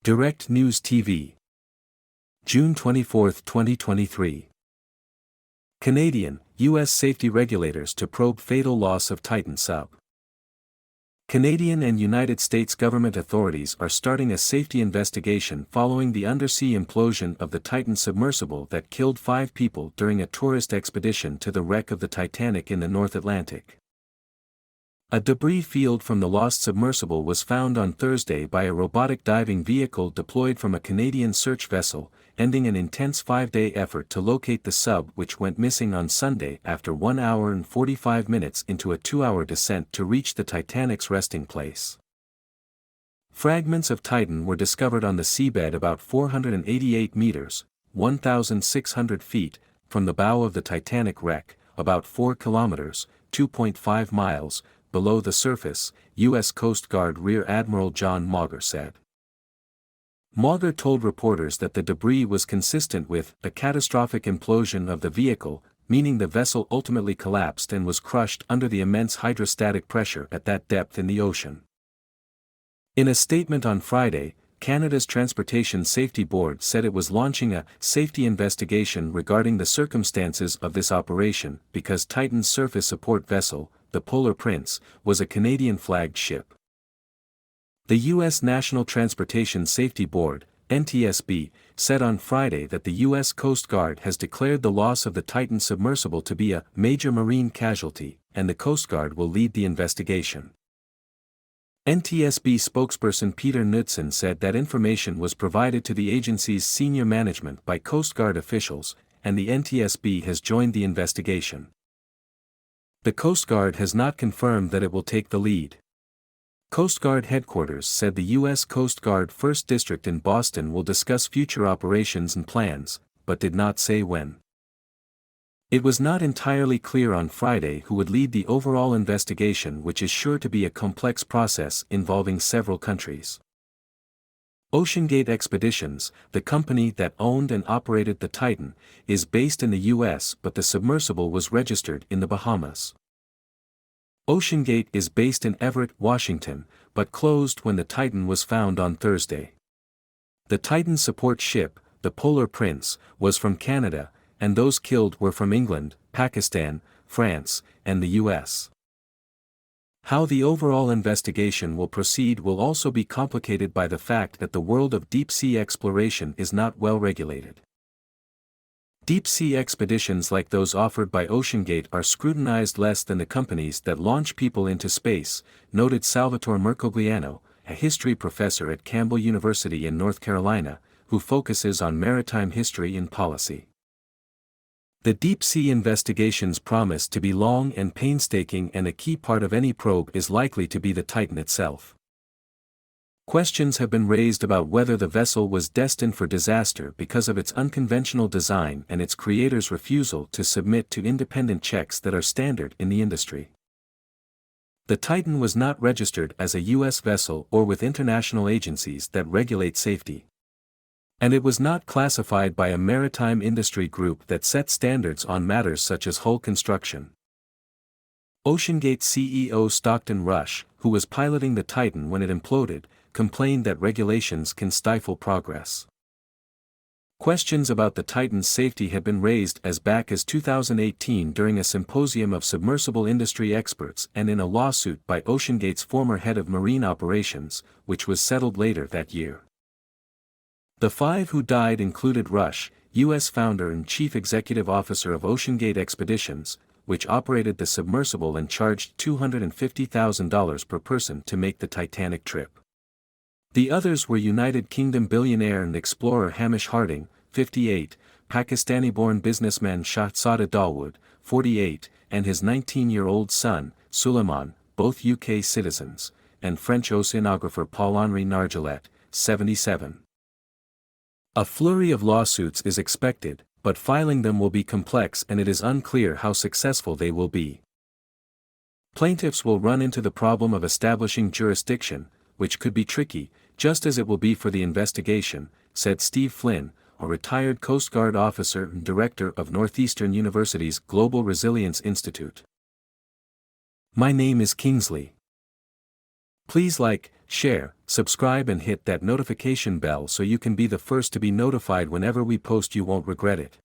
Direct News TV. June 24, 2023. Canadian, U.S. safety regulators to probe fatal loss of Titan sub. Canadian and United States government authorities are starting a safety investigation following the undersea implosion of the Titan submersible that killed 5 people during a tourist expedition to the wreck of the Titanic in the North Atlantic. A debris field from the lost submersible was found on Thursday by a robotic diving vehicle deployed from a Canadian search vessel, ending an intense 5-day effort to locate the sub, which went missing on Sunday after 1 hour and 45 minutes into a 2-hour descent to reach the Titanic's resting place. Fragments of Titan were discovered on the seabed about 488 meters, 1,600 feet, from the bow of the Titanic wreck, about 4 kilometers, 2.5 miles, below the surface, U.S. Coast Guard Rear Admiral John Mauger said. Mauger told reporters that the debris was consistent with a catastrophic implosion of the vehicle, meaning the vessel ultimately collapsed and was crushed under the immense hydrostatic pressure at that depth in the ocean. In a statement on Friday, Canada's Transportation Safety Board said it was launching a safety investigation regarding the circumstances of this operation because Titan's surface support vessel, the Polar Prince, was a Canadian-flagged ship. The U.S. National Transportation Safety Board, NTSB, said on Friday that the U.S. Coast Guard has declared the loss of the Titan submersible to be a major marine casualty, and the Coast Guard will lead the investigation. NTSB spokesperson Peter Knudsen said that information was provided to the agency's senior management by Coast Guard officials, and the NTSB has joined the investigation. The Coast Guard has not confirmed that it will take the lead. Coast Guard headquarters said the U.S. Coast Guard 1st District in Boston will discuss future operations and plans, but did not say when. It was not entirely clear on Friday who would lead the overall investigation, which is sure to be a complex process involving several countries. OceanGate Expeditions, the company that owned and operated the Titan, is based in the U.S. but the submersible was registered in the Bahamas. OceanGate is based in Everett, Washington, but closed when the Titan was found on Thursday. The Titan support ship, the Polar Prince, was from Canada, and those killed were from England, Pakistan, France, and the U.S. How the overall investigation will proceed will also be complicated by the fact that the world of deep-sea exploration is not well regulated. Deep-sea expeditions like those offered by OceanGate are scrutinized less than the companies that launch people into space, noted Salvatore Mercogliano, a history professor at Campbell University in North Carolina, who focuses on maritime history and policy. The deep-sea investigations promise to be long and painstaking, and a key part of any probe is likely to be the Titan itself. Questions have been raised about whether the vessel was destined for disaster because of its unconventional design and its creator's refusal to submit to independent checks that are standard in the industry. The Titan was not registered as a U.S. vessel or with international agencies that regulate safety. And it was not classified by a maritime industry group that set standards on matters such as hull construction. OceanGate CEO Stockton Rush, who was piloting the Titan when it imploded, complained that regulations can stifle progress. Questions about the Titan's safety had been raised as back as 2018 during a symposium of submersible industry experts and in a lawsuit by OceanGate's former head of marine operations, which was settled later that year. The 5 who died included Rush, U.S. founder and chief executive officer of OceanGate Expeditions, which operated the submersible and charged $250,000 per person to make the Titanic trip. The others were United Kingdom billionaire and explorer Hamish Harding, 58, Pakistani-born businessman Shahzada Dawood, 48, and his 19-year-old son, Suleiman, both UK citizens, and French oceanographer Paul-Henri Nargeolet, 77. A flurry of lawsuits is expected, but filing them will be complex and it is unclear how successful they will be. Plaintiffs will run into the problem of establishing jurisdiction, which could be tricky, just as it will be for the investigation, said Steve Flynn, a retired Coast Guard officer and director of Northeastern University's Global Resilience Institute. My name is Kingsley. Please like, share, subscribe and hit that notification bell so you can be the first to be notified whenever we post. You won't regret it.